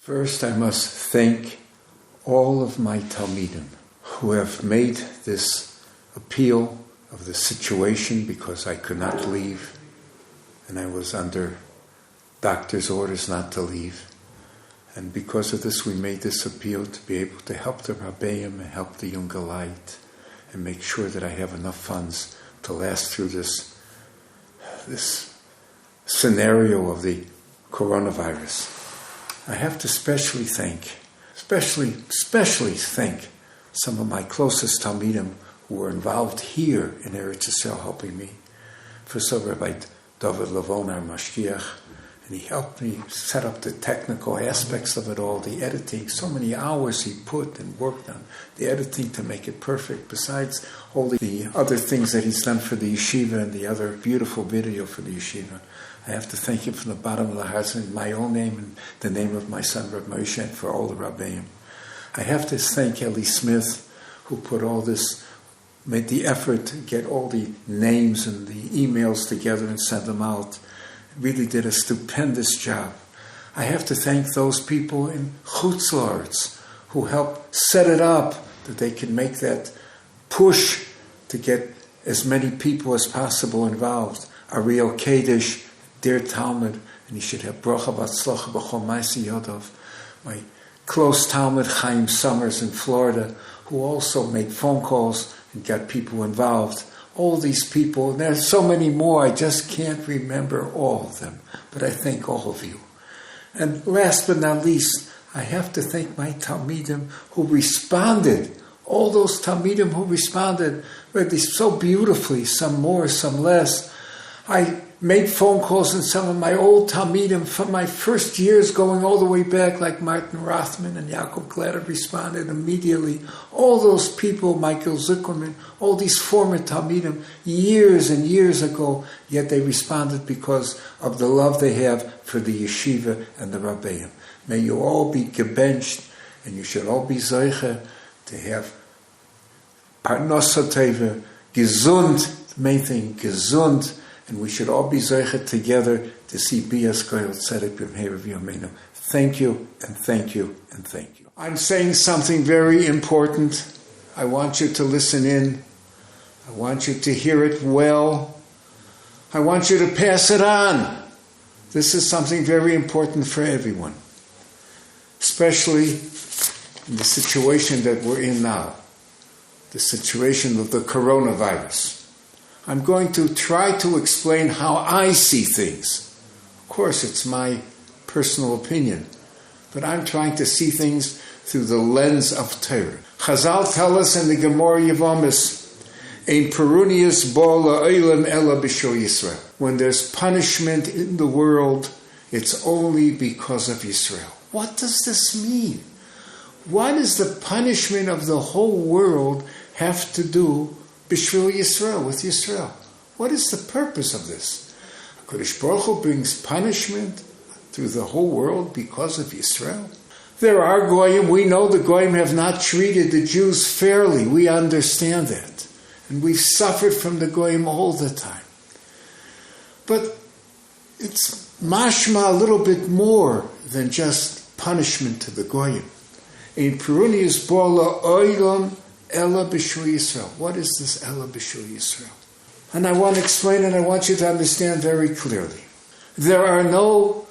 First, I must thank all of my Talmidim who have made this appeal of the situation because I could not leave and I was under doctor's orders not to leave. And because of this, we made this appeal to be able to help the Rabbeim and help the Younger Light and make sure that I have enough funds to last through this scenario of the coronavirus. I have to especially thank some of my closest Talmidim who were involved here in Eretz Yisrael helping me. First of all, Rabbi David Lavon, our Mashiach, and he helped me set up the technical aspects of it all, the editing. So many hours he put and worked on the editing to make it perfect, besides all the other things that he's done for the yeshiva and the other beautiful video for the yeshiva. I have to thank him from the bottom of the heart in my own name and the name of my son, Rabbi Moshe, and for all the Rabbeim. I have to thank Eli Smith, who put all this, made the effort to get all the names and the emails together and send them out. Really did a stupendous job. I have to thank those people in Chutz La'aretz who helped set it up, that they can make that push to get as many people as possible involved. Ariel Kadish, dear Talmud, and he should have bracha v'atzlacha b'chol ma'aseh yodov. My close Talmud, Chaim Summers in Florida, who also made phone calls and got people involved. All these people, and there's so many more, I just can't remember all of them. But I thank all of you. And last but not least, I have to thank my Talmidim who responded. All those Talmidim who responded, really so beautifully, some more, some less. I made phone calls and some of my old Talmidim from my first years going all the way back, like Martin Rothman and Yaakov Glatter responded immediately. All those people, Michael Zuckerman, all these former Talmidim, years and years ago, yet they responded because of the love they have for the yeshiva and the Rabbeim. May you all be gebenched, and you should all be zeiche to have parnasa teva, gesund, the main thing, gesund, and we should all be zeichet together to see Bias Goyal Tzedek B'mheir V'yomeinu. Thank you, and thank you, and thank you. I'm saying something very important. I want you to listen in. I want you to hear it well. I want you to pass it on. This is something very important for everyone, especially in the situation that we're in now, the situation of the coronavirus. I'm going to try to explain how I see things. Of course, it's my personal opinion, but I'm trying to see things through the lens of Torah. Chazal tell us in the Gemara Yevamis, Ein perunius bo la'olam ela b'shol Yisrael. When there's punishment in the world, it's only because of Yisrael. What does this mean? What does the punishment of the whole world have to do B'shvil Yisrael, with Yisrael? What is the purpose of this? HaKadosh Baruch Hu brings punishment through the whole world because of Yisrael. There are Goyim, we know the Goyim have not treated the Jews fairly. We understand that. And we've suffered from the Goyim all the time. But it's mashma a little bit more than just punishment to the Goyim. Ein perunius bo la'olam Ela B'shul Yisrael. What is this Ela B'shul Yisrael? And I want to explain it. I want you to understand very clearly. There are no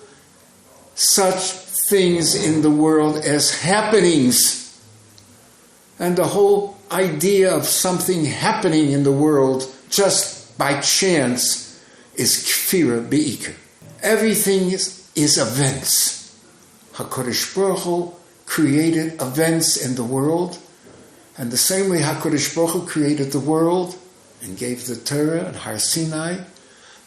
such things in the world as happenings. And the whole idea of something happening in the world just by chance is kfira be'ikr. Everything is events. HaKadosh Baruch Hu created events in the world. And the same way HaKadosh Baruch Hu created the world and gave the Torah and Har Sinai,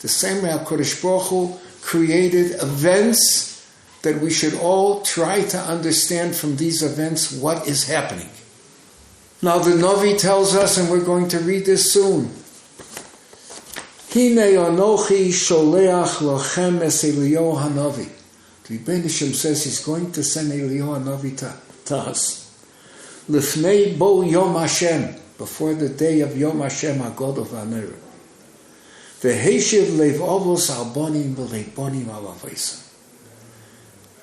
the same way HaKadosh Baruch Hu created events that we should all try to understand from these events what is happening. Now the Navi tells us, and we're going to read this soon, Hinei anochi sholeach lochem es Eliyahu Hanavi. The Rebbeinu Shem says he's going to send Eliyahu Hanavi to us. Lifnei bo Yom Hashem, before the day of Yom Hashem HaGodol v'Hanera. V'heishiv lev avos al bonim v'leiv bonim al avosam.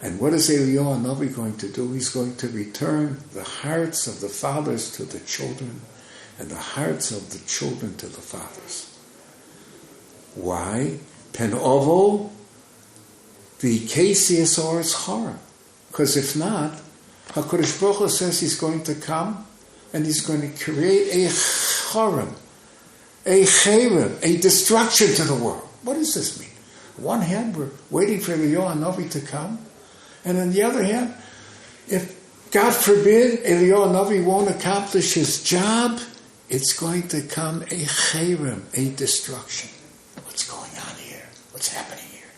And what is Eliyahu Hanavi going to do? He's going to return the hearts of the fathers to the children and the hearts of the children to the fathers. Why? Pen ovo v'kesius oris chara. Because if not, HaKadosh Baruch Hu says he's going to come and he's going to create a charim, a cherem, a destruction to the world. What does this mean? On one hand, we're waiting for Eliyahu Hanavi to come, and on the other hand, if, God forbid, Eliyahu Hanavi won't accomplish his job, it's going to come a cherem, a destruction. What's going on here? What's happening here?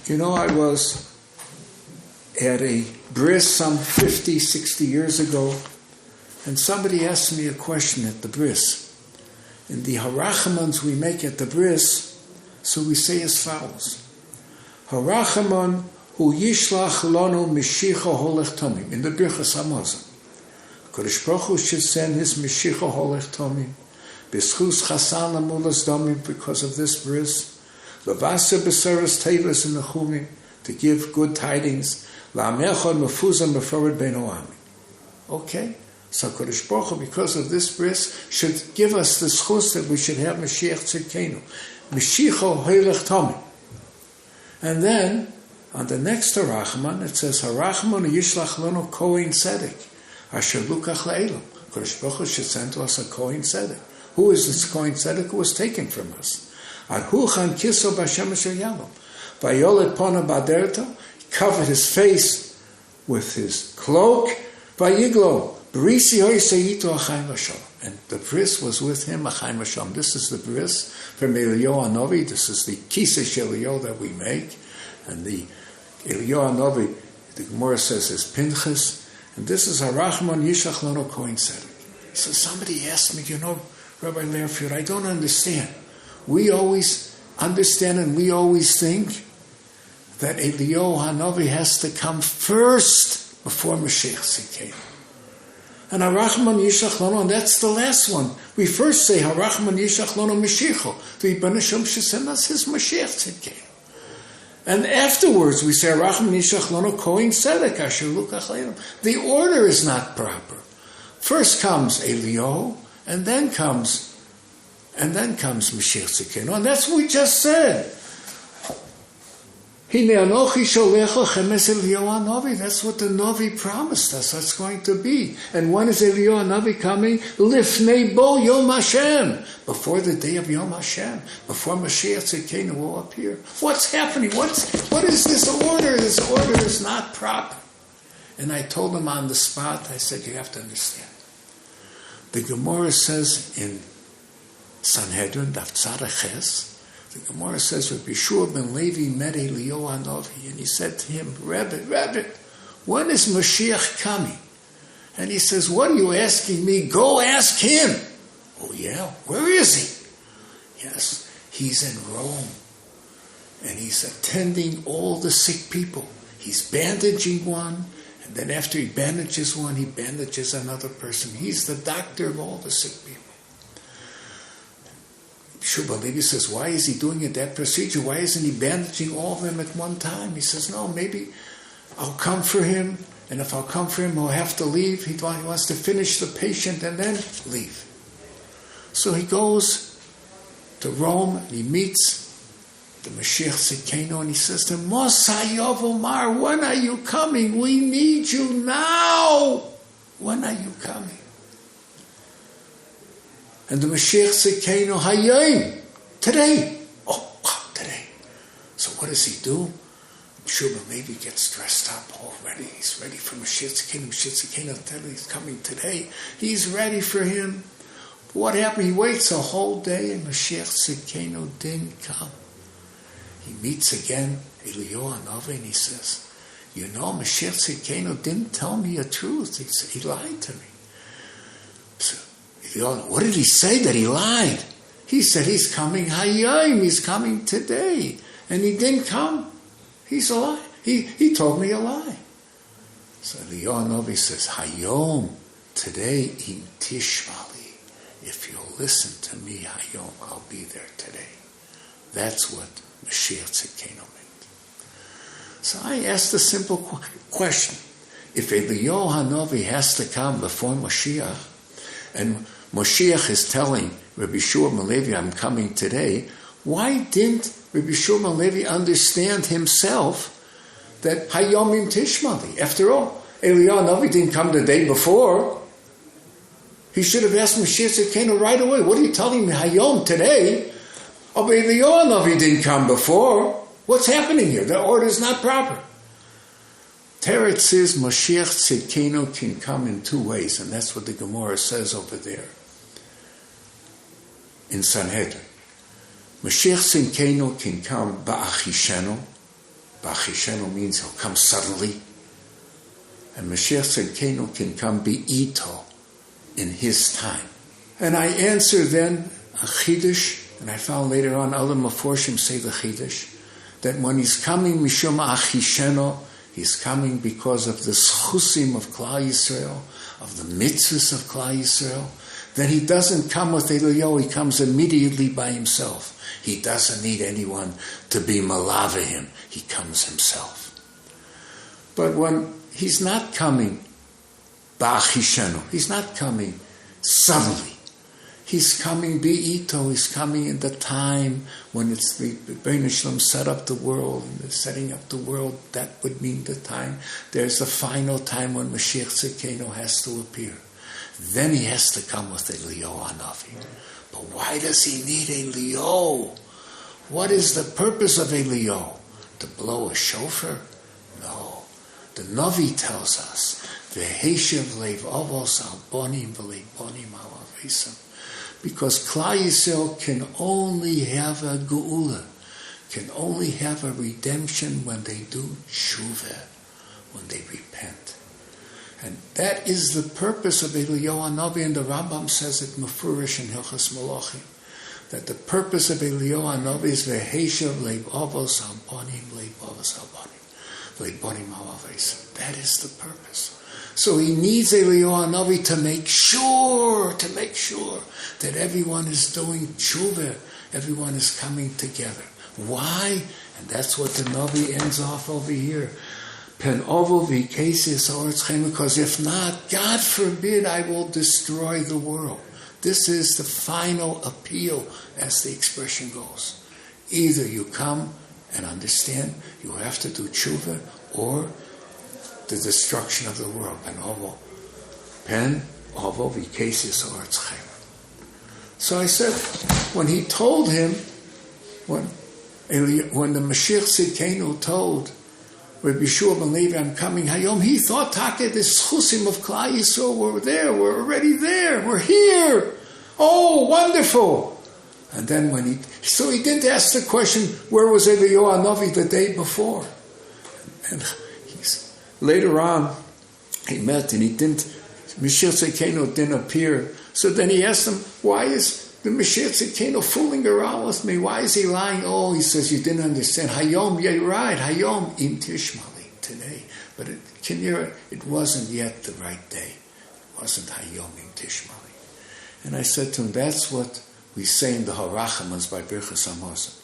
You know, I was at a bris some 50, 60 years ago, and somebody asked me a question at the bris. In the harachamans we make at the bris, so we say as follows. Harachaman hu yishlach lanu Mashiach holech tomim. In the Birchas Hamazon, Kodesh Baruch Hu should send his Mashiach holech tomim. B'schus chasan amulas domim, because of this bris. Levasa b'seres tevas in the chumim, to give good tidings. La'amechon mefuzam meforad bein oamim. Okay? So Kodesh Baruch Hu, because of this bris, should give us the schus that we should have Mashiach Tzidkenu. Mashiach holech tomim. And then, on the next Harachman, it says, Harachman yishlach lanu kohen tzedek, asher lukach le'elam. Kodesh Baruch Hu should send to us a kohen tzedek. Who is this kohen tzedek who was taken from us? Arhuchan kiso b'Hashem asher yalom. Vayolet pona baderto, he covered his face with his cloak. Vayiglo, brisi hoyseitu achayim v'shalom. And the bris was with him, achayim v'shalom. This is the bris from Eliyahu Hanavi. This is the kisei Eliyahu that we make. And the Eliyahu Hanavi, the Gemara says, is Pinchas. And this is Harachman Yishach Lano Kohen Tzedek. So somebody asked me, Rabbi Learfield, I don't understand. We always understand and we always think that Eliyahu Hanavi has to come first before Mashiach Tzidkenu. And Harachman Yishach Lano, and that's the last one. We first say Harachman Yishach Lano Mashiach. The Ibn Hashem should send us his Mashiach Tzidkenu. And afterwards we say Harachman Yishach Lano Kohen Tzedek Asher Lukach Le'elam. The order is not proper. First comes Eliyahu, and then comes Mashiach Tzidkenu. And that's what we just said. That's what the Navi promised us. That's going to be. And when is Eliyahu Navi coming? Lifnei bo Yom Hashem. Before the day of Yom Hashem. Before Mashiach Tzidkenu will appear. What's happening? What is this order? This order is not proper. And I told him on the spot, I said, you have to understand. The Gemara says in Sanhedrin, Daf Tzadach Ches, the Gemara says that Yeshua ben Levi met Eliyahu Hanavi, and he said to him, Rebbe, when is Mashiach coming? And he says, what are you asking me? Go ask him. Oh yeah, where is he? Yes, he's in Rome, and he's attending all the sick people. He's bandaging one, and then after he bandages one, he bandages another person. He's the doctor of all the sick people. Yeshua Levi says, why is he doing it, that procedure? Why isn't he bandaging all of them at one time? He says, no, maybe I'll come for him, and if I'll come for him, he'll have to leave. He wants to finish the patient and then leave. So he goes to Rome, and he meets the Mashiach Tzidkenu, and he says to him, Mosayov Omar, when are you coming? We need you now. When are you coming? And the Mashiach Tzidkenu, Hayim, today. Oh, today. So what does he do? Yeshua maybe gets dressed up already. He's ready for Mashiach Tzidkenu. Mashiach Tzidkenu, he's coming today. He's ready for him. But what happened? He waits a whole day, and Mashiach Tzidkenu didn't come. He meets again Eliyahu Hanavi, and he says, Mashiach Tzidkenu didn't tell me the truth. He lied to me. So, what did he say that he lied? He said he's coming Hayom, he's coming today. And he didn't come. He's a lie. He told me a lie. So Eliyahu Hanavi says, Hayom, today in Tishmali. If you'll listen to me, Hayom, I'll be there today. That's what Mashiach Tzidkenu meant. So I asked a simple question. If Eliyahu Hanavi has to come before Mashiach, and Mashiach is telling Rabbi Shua Levi, I'm coming today, why didn't Rabbi Shua Levi understand himself that Hayomim Tishmali? After all, Eliyahu Hanavi didn't come the day before. He should have asked Mashiach Tzidkenu right away. What are you telling me, Hayom, today? Oh, but Eliyahu Hanavi didn't come before. What's happening here? The order is not proper. Teretz says Mashiach Tzidkenu can come in two ways, and that's what the Gemara says over there in Sanhedrin. Mashiach Tzidkenu can come ba'achishenu. Ba'achishenu means he'll come suddenly. And Mashiach Tzidkenu can come bi'ito, in his time. And I answered then a chidush, and I found later on other maforshim say the chidush, that when he's coming mishum achishenu, he's coming because of the schusim of Klal Yisrael, of the mitzvahs of Klal Yisrael. Then he doesn't come with Eliyahu, he comes immediately by himself. He doesn't need anyone to be malava him. He comes himself. But when he's not coming ba'achishenu, he's not coming suddenly. He's coming bi'ito, he's coming in the time when it's the Bnei Shalom set up the world, and the setting up the world, that would mean the time. There's the final time when Mashiach Tzidkenu has to appear. Then he has to come with Eliyahu Hanavi. But why does he need Eliyahu? What is the purpose of Eliyahu? To blow a shofar? No. The Navi tells us, V'heshev leiv avos al bonim v'leiv bonim al avesam. Because Klal Yisrael can only have a geula, can only have a redemption when they do tshuva, when they repent. And that is the purpose of Eliyahu Hanavi, and the Rambam says it mefurish in Hilchos Malachim, that the purpose of Eliyahu Hanavi is v'heshav leiv avos al bonim leiv avos al bonim leiv bonim al avesam. That is the purpose. So he needs Eliyahu Hanavi to make sure that everyone is doing tshuva, everyone is coming together. Why? And that's what the Navi ends off over here. Pen ovo v'kesis ha'oretz, because if not, God forbid, I will destroy the world. This is the final appeal, as the expression goes. Either you come and understand you have to do tshuva, or the destruction of the world. Pen ovo v'kesis ha'oretz. So I said, when he told him, when the Mashiach Tzidkenu told Rabbi Shua ben Levi, I'm coming Hayom, he thought, Taka, the schusim of Klal Yisrael were there, we're already there, we're here. Oh, wonderful. And then so he didn't ask the question, where was Eliyahu Hanavi the day before? And later on, he met and Mashiach Tzidkenu didn't appear. So then he asked him, why is the Mashiach Tzidkenu fooling around with me? Why is he lying? Oh, he says, you didn't understand. Hayom, yeah, you're right. Hayom im Tishmali, today. But it wasn't yet the right day. It wasn't Hayom im Tishmali. And I said to him, that's what we say in the Harachamans by Birchas Hamazon.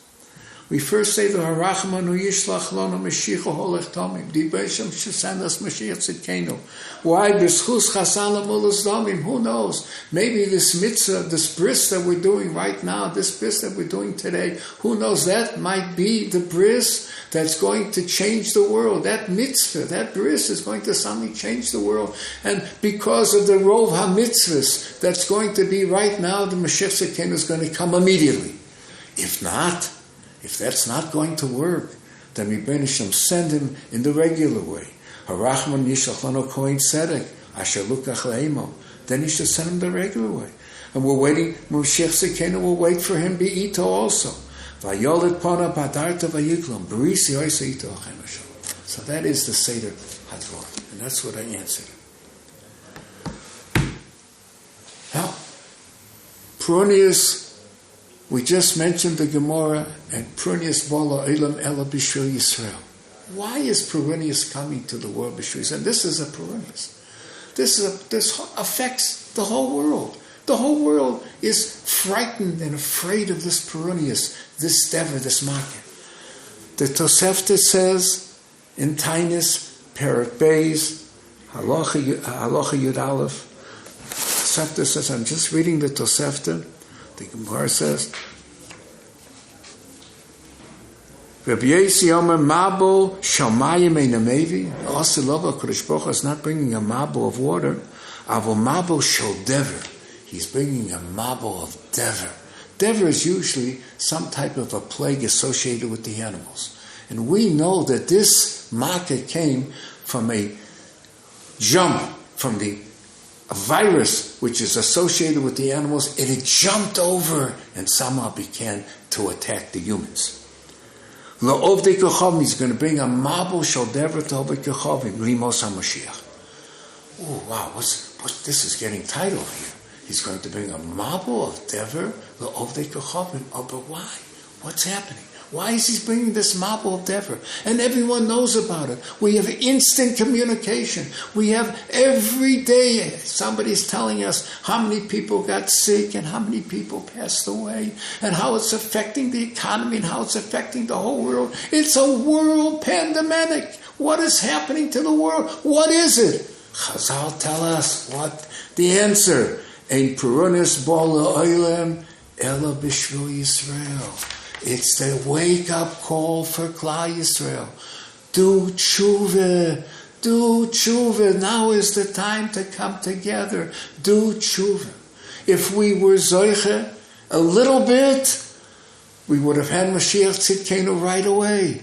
We first say the Harachamanu Yishlach Lona Mashiach Holech Tomim. Divrei Shem send us Mashiach Tzidkenu. Why? B'schus Chasana Mulas Domim. Who knows? Maybe this mitzvah, this bris that we're doing right now, this bris that we're doing today, who knows? That might be the bris that's going to change the world. That mitzvah, that bris is going to suddenly change the world. And because of the rov ha-mitzvahs that's going to be right now, the Mashiach Tzidkenu is going to come immediately. If not, if that's not going to work, then Rebbeinu Shem send him in the regular way. Harachman Yishlach Lano Kohen Tzedek Asher Lukach Le'emo. Then he should send him the regular way. And we're waiting. Mashiach Tzidkenu will wait for him bi'ito also. Vayolet Pona Badarta Vayiklom Barisi Oisa Ito Achem Hashem. So that is the Seder Hadrot, and that's what I answered. Now, Prunius. We just mentioned the Gemara and Prunius Bola Elam Ela B'Shul Yisrael. Why is Prunius coming to the world B'Shul Yisrael? And this is a Prunius. This affects the whole world. The whole world is frightened and afraid of this Prunius, this Dever, this Makkah. The Tosefta says In Tainus, Perek Beis, Halacha Yud Aleph, Tosefta says, I'm just reading the Tosefta. The Gemara says, Rabbi Yossi Omer Mabul Shamayim Einamevi. Also, Lova Kodesh Baruch Hu is not bringing a mabul of water. Avol mabul shel dever. He's bringing a mabul of dever. Dever is usually some type of a plague associated with the animals. And we know that this makkah came from a jump, from a virus which is associated with the animals. It had jumped over and somehow began to attack the humans. La'ovdei kechavim, he's going to bring a mabul shel dever to ovdei kechavim, limos HaMashiach. Oh, wow, this is getting titled here. He's going to bring a mabul of dever la'ovdei kechavim. Oh, but why? What's happening? Why is he bringing this mabul of dever? And everyone knows about it. We have instant communication. We have every day somebody's telling us how many people got sick and how many people passed away and how it's affecting the economy and how it's affecting the whole world. It's a world pandemic. What is happening to the world? What is it? Chazal tell us what the answer. Ein purunis bo la'olam ela b'shvil Yisrael. It's the wake-up call for Klal Yisrael. Do tshuva. Do tshuva. Now is the time to come together. Do tshuva. If we were zoiche a little bit, we would have had Mashiach Tzidkenu right away.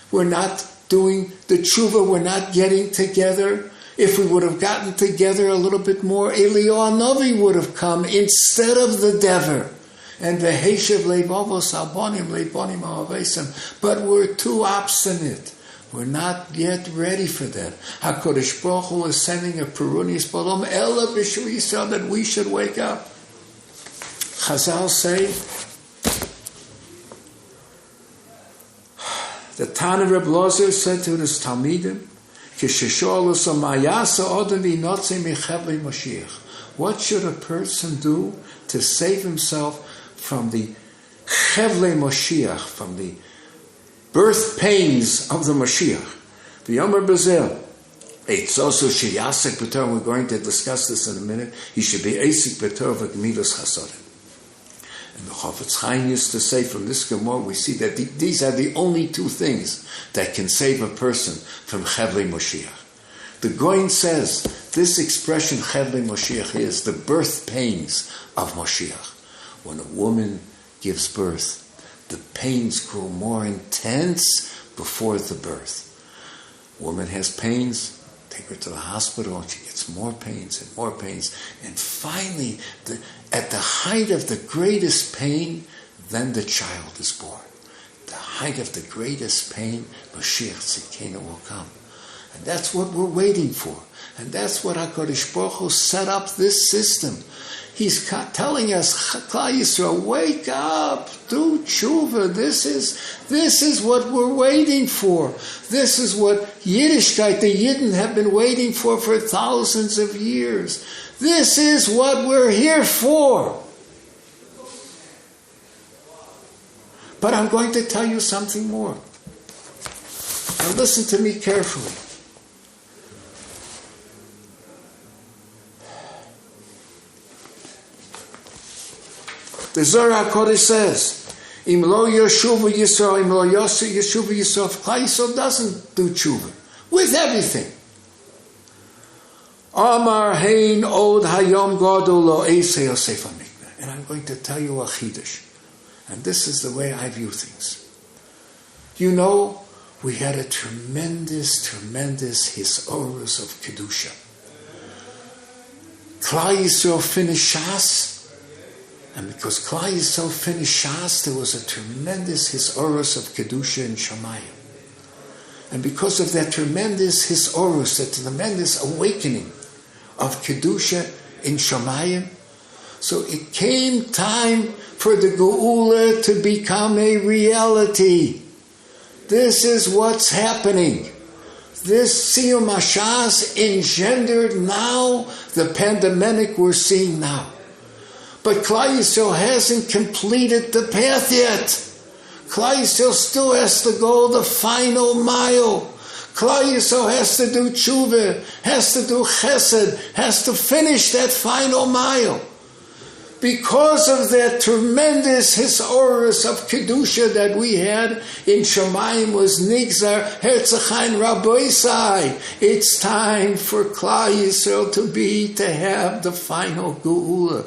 We're not doing the tshuva. We're not getting together. If we would have gotten together a little bit more, Eliyahu Navi would have come instead of the dever. And the Chevlei vavos albonim leibonim alavesim. But we're too obstinate. We're not yet ready for that. HaKadosh Baruch Hu is sending a perunis balom ela b'shul Yisrael that we should wake up. Chazal say, the Tana Reb Lozer said to his Talmidim, what should a person do to save himself from the Chevlei Mashiach, from the birth pains of the Mashiach? The Yomer Bezel, it's also Sheyasek B'Torah. We're going to discuss this in a minute. He should be Eisik B'Torah v'Gemilas Chasadim. And the Chafetz Chaim used to say from this Gemara, we see that these are the only two things that can save a person from Chevlei Mashiach. The Goin says this expression Chevlei Mashiach is the birth pains of Mashiach. When a woman gives birth, the pains grow more intense before the birth. Woman has pains, take her to the hospital, and she gets more pains and more pains. And finally, at the height of the greatest pain, then the child is born. The height of the greatest pain, Mashiach Tzidkenu will come. And that's what we're waiting for. And that's what HaKadosh Baruch Hu set up this system. He's telling us, Klal Yisrael, wake up, do tshuva. This is what we're waiting for. This is what Yiddishkeit, the Yidden, have been waiting for thousands of years. This is what we're here for. But I'm going to tell you something more. Now listen to me carefully. The Zohar HaKodesh says, Im lo yeshuva Yisrael, im lo yeshuva Yisrael, Klal Yisrael doesn't do tshuva with everything. Amar hein od hayom gadol lo eisei Yosef HaMikneh. And I'm going to tell you a chidush. And this is the way I view things. You know, we had a tremendous Hisorerus of Kedusha. Klal Yisrael finished Shas, and because Klal Yisrael finished Shas, there was a tremendous Hisorerus of Kedusha in Shamayim. And because of that tremendous Hisorerus, that tremendous awakening of Kedusha in Shamayim, so it came time for the Geula to become a reality. This is what's happening. This Siyum HaShas engendered now the pandemic we're seeing now. But Klal Yisrael hasn't completed the path yet. Klal Yisrael still has to go the final mile. Klal Yisrael has to do tshuva, has to do chesed, has to finish that final mile. Because of that tremendous Hisorerus of Kedusha that we had in Shemayim was Nigzar Herzachain Rabbeisai. It's time for Klal Yisrael to have the final Geula.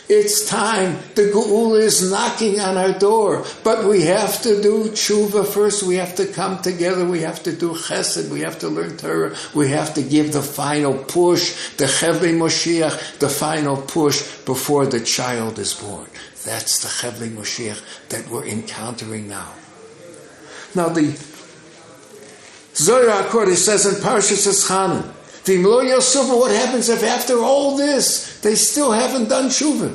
It's time. The Geula is knocking on our door. But we have to do tshuva first. We have to come together. We have to do chesed. We have to learn Torah. We have to give the final push, the Chevlei Mashiach, the final push before the child is born. That's the Chevlei Mashiach that we're encountering now. Now the Zohar HaKodesh says in Parshas Eschanan, what happens if after all this they still haven't done tshuva?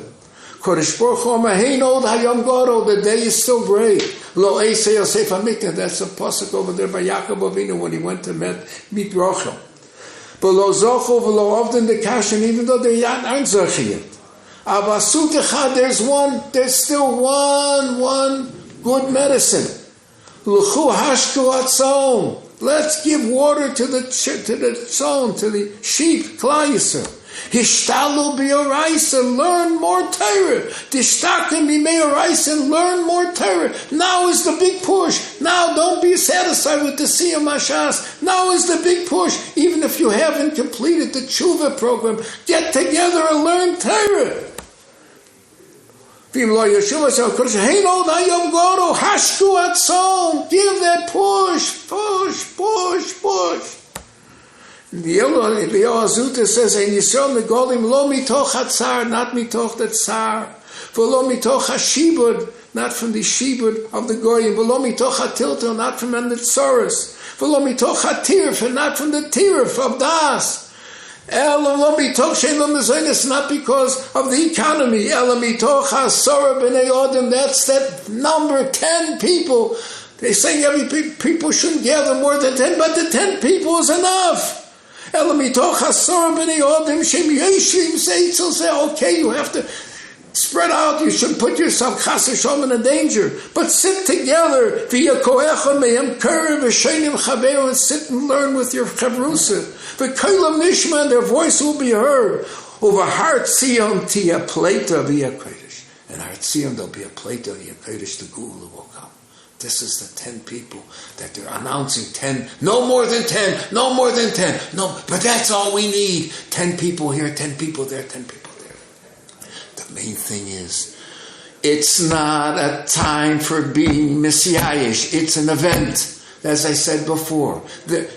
Kodesh Baruch Hu Omer, Hein Od Hayom Gadol, the day is still great. Lo Eisei Yosef HaMikneh, that's a pasuk over there by Yaakov Avinu when he went to meet Rachel. But Lo Zocho v'Lo Ovden the Kashan, even though they aren't Zochi yet. Avasut Echad, there's still one good medicine. L'chu Hashku Atzon. Let's give water to the tzon, to the sheep, Klal Yisrael. Hishtalu b'oraisa, learn more Torah. Tishtakim b'meoraisa, learn more Torah. Now is the big push. Now don't be satisfied with the Siyam Hashas. Now is the big push. Even if you haven't completed the tshuva program, get together and learn Torah. Give that push. The Azuta says, "And Yisrael Megolim lo mitoch hatzar, not mitoch the tsar, v'lo mitoch hashibud, not from the shibud of the goyim, v'lo mitoch hatiltel, not from the tzoros, v'lo mitoch hatirf, and not from the tirf of das." Not because of the economy. That's that number 10 people. They say every people shouldn't gather more than 10, but the 10 people is enough. Okay, you have to spread out. You should put yourself chas v'shalom in a danger. But sit together. And sit and learn with your chavrusa. V'kolam nishma, and their voice will be heard. Over Har Tzion tia pleta via kodesh. And Har Tzion there'll be a pleta via kodesh. The Geula will come. This is the 10 people that they're announcing. 10, no more than 10, no more than 10. No, but that's all we need. 10 people here, 10 people there, 10 people there. The main thing is, it's not a time for being messiahish. It's an event. As I said before,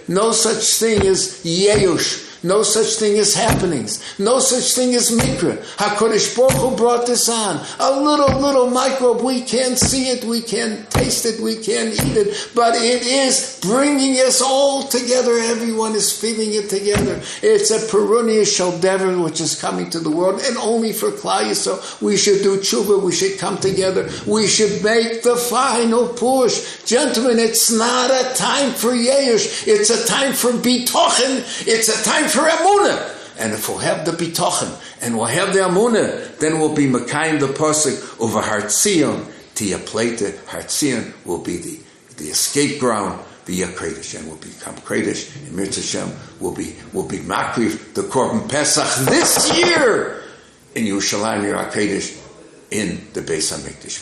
no such thing as yeush. No such thing as happenings. No such thing as mikra. HaKadosh Baruch Hu brought this on. A little microbe. We can't see it. We can't taste it. We can't eat it. But it is bringing us all together. Everyone is feeling it together. It's a perunia shel dever which is coming to the world. And only for Klal Yisrael. We should do tshuva. We should come together. We should make the final push. Gentlemen, it's not a time for yeush. It's a time for bitochen. It's a time for emunah. And if we'll have the bitochen and we'll have the emunah, then we'll be mekayim the pasuk over Har Tzion tia pleta. Har Tzion will be the escape ground via Kodesh, and will become Kodesh. And Mirz Hashem will be makriv the Korban Pesach this year in Yerushalayim Yer HaKodesh in the Beis HaMikdash.